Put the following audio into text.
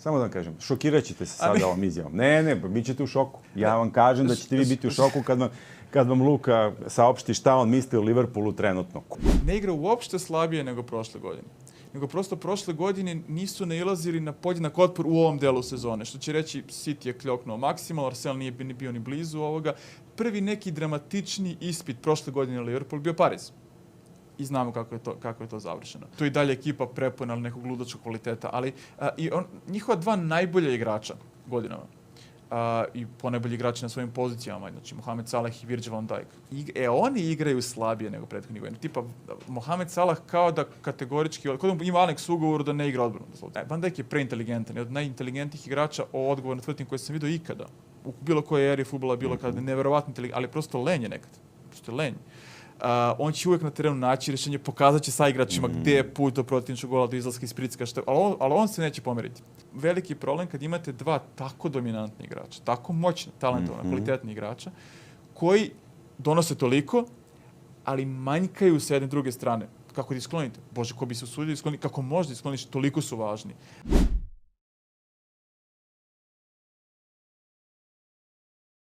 samo da vam kažem, šokirat ćete se sada ovom izjavom. Ne, bit ćete u šoku. Ja vam kažem da ćete vi biti u šoku kad vam Luka saopšti šta on misli o Liverpoolu trenutno. Ne igra uopšte slabije nego prošle godine. Nego prosto prošle godine nisu nailazili na podjednak otpor u ovom delu sezone. Što će reći, City je kljoknuo maksimalno, Arsenal nije bio ni blizu ovoga. Prvi neki dramatični ispit prošle godine Liverpool bio Pariz. I znamo kako je to završeno. To je i dalje ekipa prepuna nekog ludačkog kvaliteta, ali njihova dva najbolja igrača godinama i ponajbolji igrači na svojim pozicijama, znači Mohamed Salah i Virgil van Dijk. Oni igraju slabije nego prethodnih godina. Tipa, Mohamed Salah kao da kategorički, kao da ima aneks ugovoru da ne igra odbranu. Van Dijk je preinteligentan, je od najinteligentnijih igrača odgovorno tvrdim koje sam vidio ikada. U bilo kojoj eri fudbala bilo kada, neverovatno inteligentan, ali prosto lenj je nekad. Prosto lenj. On će uvijek na terenu naći rješenje, pokazat će sa igračima gdje je put do protivničkog gola, do izlaska iz pritiska, ali on se neće pomeriti. Veliki problem kad imate dva tako dominantni igrača, tako moćna, talentovana, kvalitetni igrača, koji donose toliko, ali manjkaju sa jedne druge strane. Kako da ih sklonite? Bože, ko bi se usudio da ih skloni? Kako možda ih skloniš? Toliko su važni.